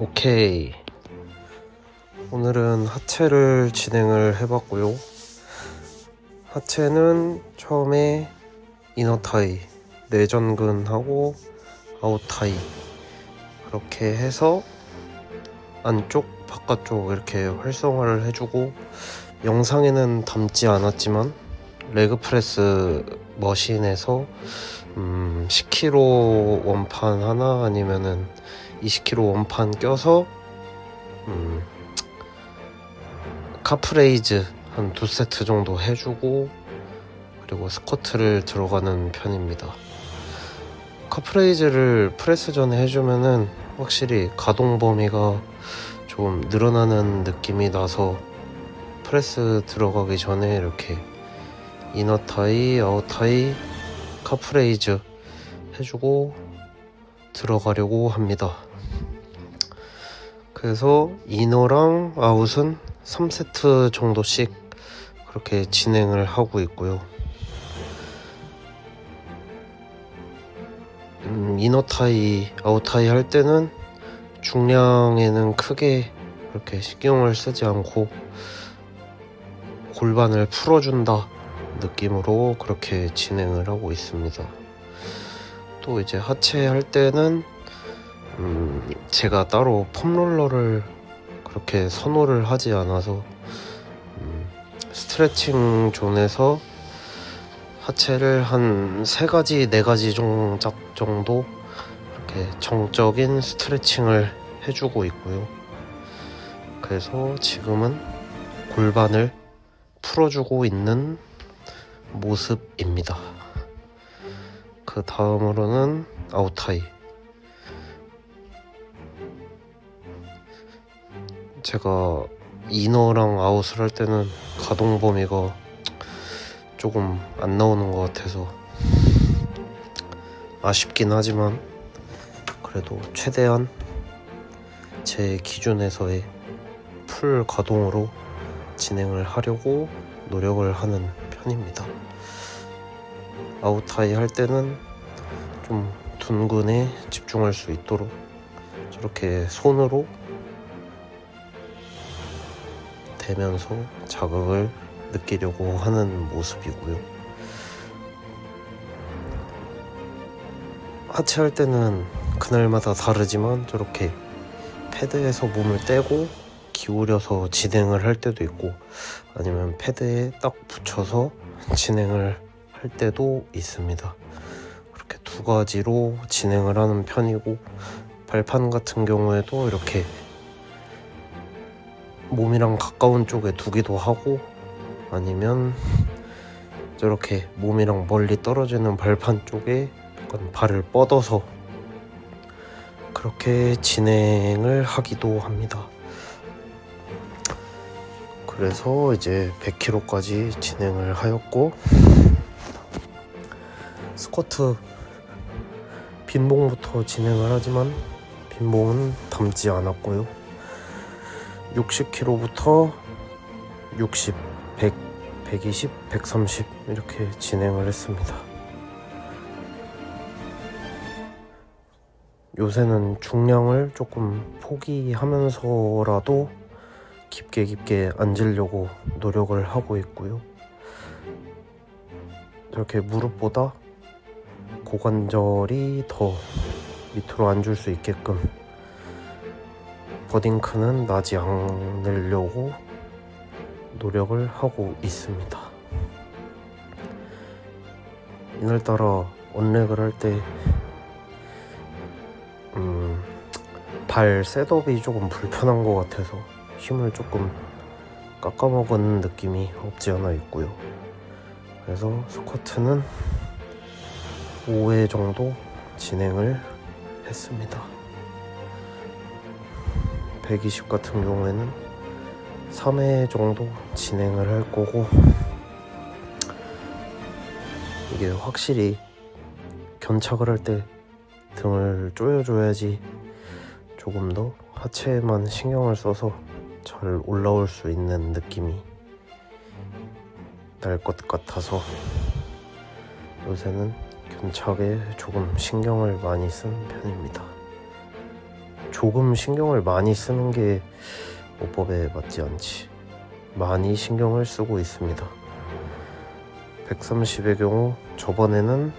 오케이. 오늘은 하체를 진행을 해봤고요. 하체는 처음에 이너타이, 내전근하고 아웃타이 그렇게 해서 안쪽, 바깥쪽 이렇게 활성화를 해주고, 영상에는 담지 않았지만 레그프레스 머신에서 10kg 원판 하나 아니면은 20kg 원판 껴서 카프레이즈 한 2세트 정도 해주고, 그리고 스쿼트를 들어가는 편입니다. 카프레이즈를 프레스 전에 해주면은 확실히 가동 범위가 좀 늘어나는 느낌이 나서 프레스 들어가기 전에 이렇게 이너타이, 아웃타이, 카프레이즈 해주고 들어가려고 합니다. 그래서 이너랑 아웃은 3세트 정도씩 그렇게 진행을 하고 있고요. 이너타이, 아웃타이 할 때는 중량에는 크게 그렇게 신경을 쓰지 않고 골반을 풀어준다 느낌으로 그렇게 진행을 하고 있습니다. 또 이제 하체 할 때는 제가 따로 폼롤러를 그렇게 선호를 하지 않아서 스트레칭 존에서 하체를 한 3가지, 4가지 정도 이렇게 정적인 스트레칭을 해주고 있고요. 그래서 지금은 골반을 풀어주고 있는 모습입니다. 그 다음으로는 아웃타이. 제가 이너랑 아웃을 할 때는 가동 범위가 조금 안 나오는 것 같아서 아쉽긴 하지만, 그래도 최대한 제 기준에서의 풀 가동으로 진행을 하려고 노력을 하는 편입니다. 아웃타이 할 때는 좀 둔근에 집중할 수 있도록 저렇게 손으로 대면서 자극을 느끼려고 하는 모습이고요. 하체 할 때는 그날마다 다르지만 저렇게 패드에서 몸을 떼고 기울여서 진행을 할 때도 있고, 아니면 패드에 딱 붙여서 진행을 할 때도 있습니다. 그렇게 2가지로 진행을 하는 편이고, 발판 같은 경우에도 이렇게 몸이랑 가까운 쪽에 두기도 하고, 아니면 저렇게 몸이랑 멀리 떨어지는 발판 쪽에 약간 발을 뻗어서 그렇게 진행을 하기도 합니다. 그래서 이제 100kg까지 진행을 하였고, 스쿼트 빈봉부터 진행을 하지만 빈봉은 담지 않았고요. 60kg부터 60, 100, 120, 130 이렇게 진행을 했습니다. 요새는 중량을 조금 포기하면서라도 깊게 앉으려고 노력을 하고 있고요. 이렇게 무릎보다 고관절이 더 밑으로 앉을 수 있게끔 버딩크는 나지 않으려고 노력을 하고 있습니다. 이날따라 언렉을 할 때 발 셋업이 조금 불편한 것 같아서 힘을 조금 깎아먹은 느낌이 없지 않아 있고요. 그래서 스쿼트는 5회 정도 진행을 했습니다. 120 같은 경우에는 3회 정도 진행을 할 거고, 이게 확실히 견착을 할 때 등을 조여줘야지 조금 더 하체에만 신경을 써서 잘 올라올 수 있는 느낌이 날 것 같아서 요새는 견착에 조금 신경을 많이 쓴 편입니다. 조금 신경을 많이 쓰는 게 오법에 맞지 않지. 많이 신경을 쓰고 있습니다. 130의 경우 저번에는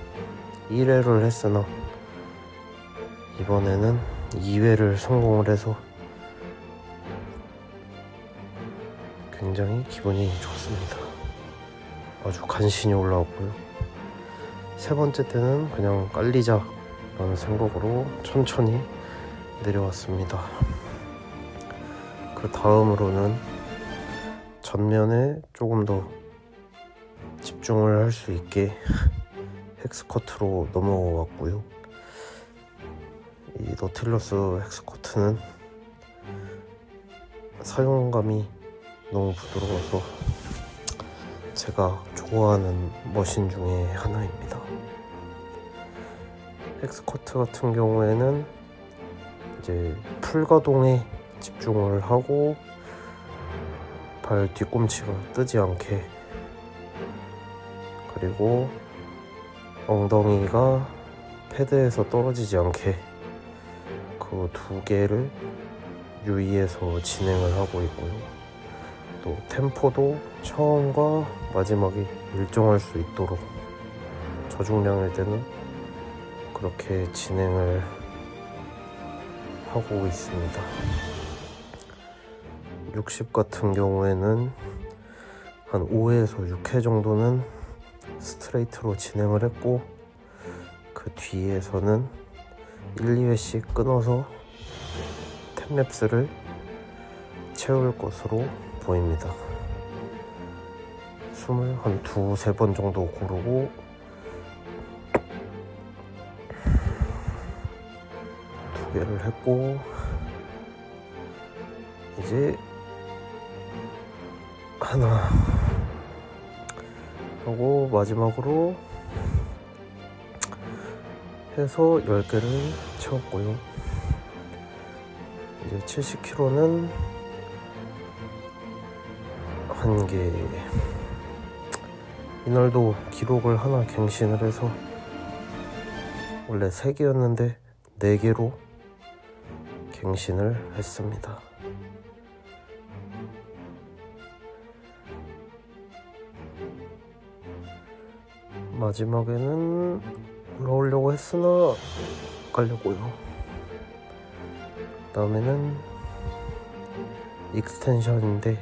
1회를 했으나 이번에는 2회를 성공을 해서 굉장히 기분이 좋습니다. 아주 간신히 올라왔고요. 세 번째 때는 그냥 깔리자 라는 생각으로 천천히 내려왔습니다. 그 다음으로는 전면에 조금 더 집중을 할 수 있게 헥스커트로 넘어왔고요. 이 노틸러스 헥스커트는 사용감이 너무 부드러워서 제가 좋아하는 머신 중에 하나입니다. 헥스커트 같은 경우에는 이제 풀가동에 집중을 하고 발 뒤꿈치가 뜨지 않게, 그리고 엉덩이가 패드에서 떨어지지 않게 그 두 개를 유의해서 진행을 하고 있고요. 또 템포도 처음과 마지막이 일정할 수 있도록 저중량일 때는 그렇게 진행을 하고 있습니다. 60 같은 경우에는 한 5회에서 6회 정도는 스트레이트로 진행을 했고, 그 뒤에서는 1, 2회씩 끊어서 템랩스를 채울 것으로 보입니다. 숨을 한 2-3번 정도 고르고 2개를 했고, 이제 하나 하고 마지막으로 해서 10개를 채웠고요. 이제 70kg는 한 개, 이날도 기록을 하나 갱신을 해서 원래 3개였는데 4개로 갱신을 했습니다. 마지막에는 올라오려고 했으나 가려고요. 그 다음에는 익스텐션인데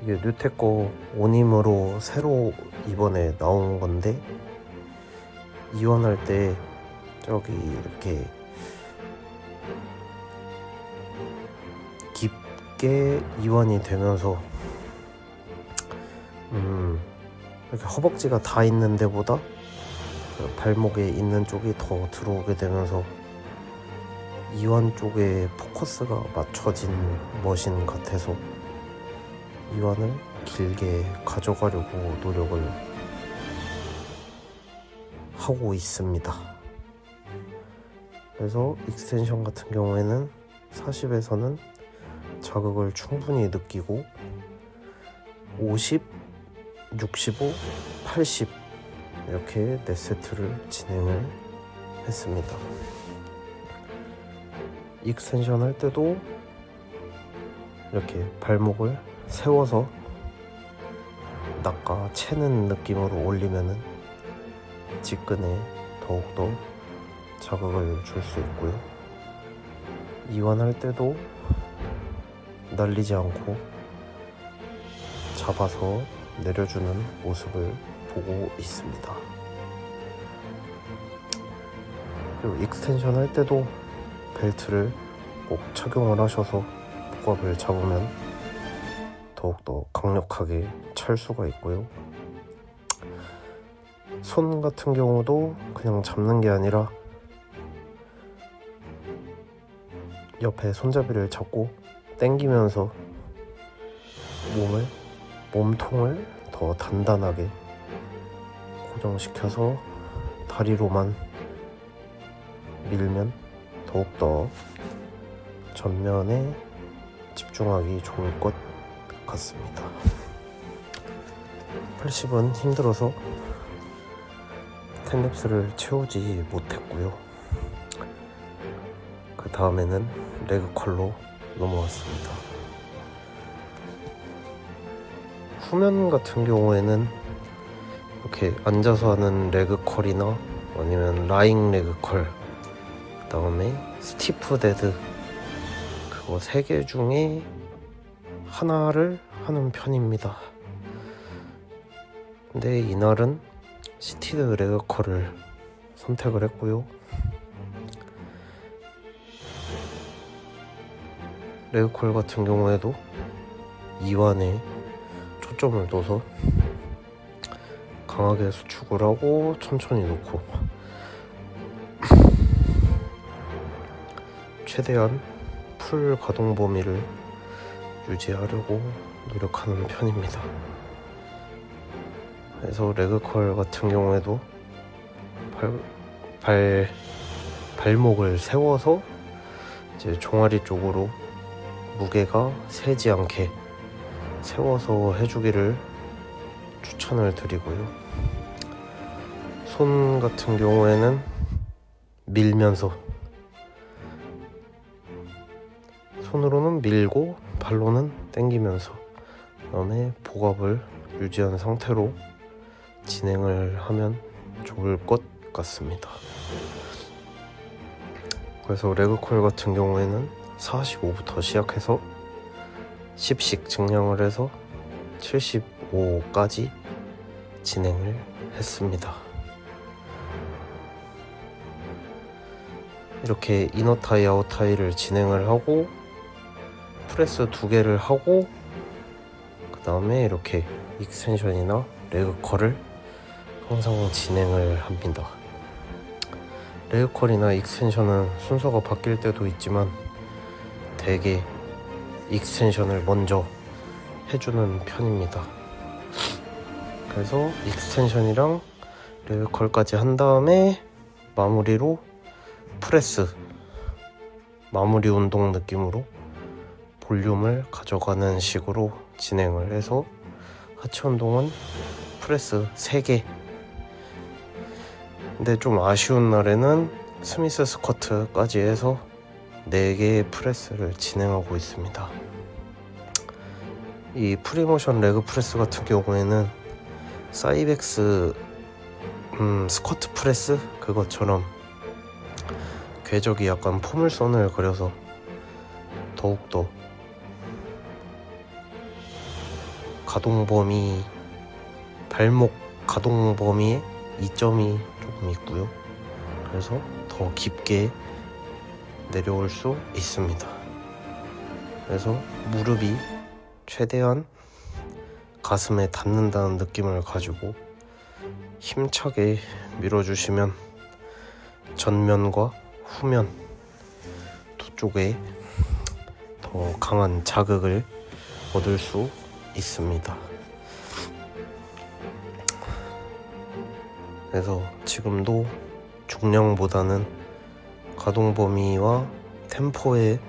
이게 뉴테거 오님으로 새로 이번에 나온 건데, 이완할 때 저기 이렇게 깊게 이완이 되면서 이렇게 허벅지가 다 있는 데보다 발목에 있는 쪽이 더 들어오게 되면서 이완 쪽에 포커스가 맞춰진 머신 같아서 이완을 길게 가져가려고 노력을 하고 있습니다. 그래서 익스텐션 같은 경우에는 40에서는 자극을 충분히 느끼고 50, 65, 80 이렇게 4세트를 진행을 했습니다. 익스텐션 할 때도 이렇게 발목을 세워서 낚아 채는 느낌으로 올리면은 직근에 더욱더 자극을 줄 수 있고요. 이완할 때도 날리지 않고 잡아서 내려주는 모습을 보고 있습니다. 그리고 익스텐션 할 때도 벨트를 꼭 착용을 하셔서 복압을 잡으면 더욱더 강력하게 찰 수가 있고요. 손 같은 경우도 그냥 잡는 게 아니라 옆에 손잡이를 잡고 당기면서 몸통을 더 단단하게 고정시켜서 다리로만 밀면 더욱더 전면에 집중하기 좋을 것 같습니다. 80은 힘들어서 템랩스를 채우지 못했고요. 그 다음에는 레그컬로 넘어왔습니다. 후면 같은 경우에는 이렇게 앉아서 하는 레그컬이나 아니면 라잉 레그컬, 그 다음에 스티프 데드, 그거 3개 중에 하나를 하는 편입니다. 근데 이날은 시티드 레그컬을 선택을 했고요. 레그컬 같은 경우에도 이완에 초점을 둬서 강하게 수축을 하고 천천히 놓고 최대한 풀 가동 범위를 유지하려고 노력하는 편입니다. 그래서 레그컬 같은 경우에도 발목을 세워서 이제 종아리 쪽으로 무게가 세지 않게 세워서 해주기를 추천을 드리고요. 손 같은 경우에는 밀면서, 손으로는 밀고 발로는 당기면서, 그 다음에 복압을 유지한 상태로 진행을 하면 좋을 것 같습니다. 그래서 레그컬 같은 경우에는 45부터 시작해서 10씩 증량을 해서 75까지 진행을 했습니다. 이렇게 이너타이 아웃타이를 진행을 하고 프레스 2개를 하고 그 다음에 이렇게 익스텐션이나 레그컬을 항상 진행을 합니다. 레그컬이나 익스텐션은 순서가 바뀔 때도 있지만 대개 익스텐션을 먼저 해주는 편입니다. 그래서 익스텐션이랑 레그컬까지 한 다음에 마무리로 프레스, 마무리 운동 느낌으로 볼륨을 가져가는 식으로 진행을 해서 하체 운동은 프레스 3개, 근데 좀 아쉬운 날에는 스미스 스쿼트까지 해서 4개의 프레스를 진행하고 있습니다. 이 프리모션 레그 프레스 같은 경우에는 사이벡스 스쿼트 프레스 그것처럼 궤적이 약간 포물선을 그려서 더욱더 가동 범위, 발목 가동 범위에 이점이 조금 있고요. 그래서 더 깊게 내려올 수 있습니다. 그래서 무릎이 최대한 가슴에 닿는다는 느낌을 가지고 힘차게 밀어주시면 전면과 후면 두 쪽에 더 강한 자극을 얻을 수 있습니다. 그래서 지금도 중량보다는 가동 범위와 템포에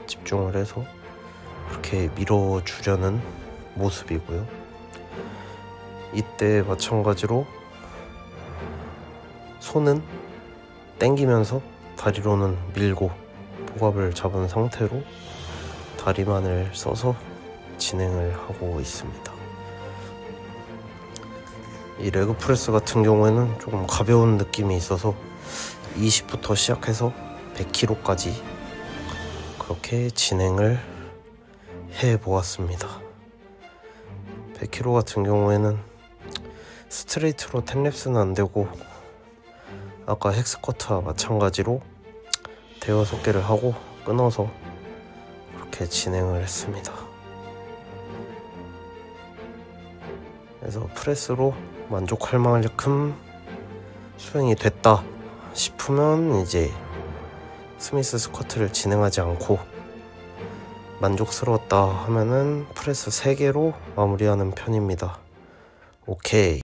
집중을 해서 그렇게 밀어주려는 모습이고요. 이때 마찬가지로 손은 당기면서 다리로는 밀고 복압을 잡은 상태로 다리만을 써서 진행을 하고 있습니다. 이 레그 프레스 같은 경우에는 조금 가벼운 느낌이 있어서 20부터 시작해서 100kg까지 그렇게 진행을 해보았습니다. 100kg 같은 경우에는 스트레이트로 10랩스는 안되고 아까 헥스쿼트와 마찬가지로 대여섯 개를 하고 끊어서 그렇게 진행을 했습니다. 그래서 프레스로 만족할 만큼 수행이 됐다 싶으면 이제 스미스 스쿼트를 진행하지 않고 만족스러웠다 하면은 프레스 3개로 마무리하는 편입니다. 오케이.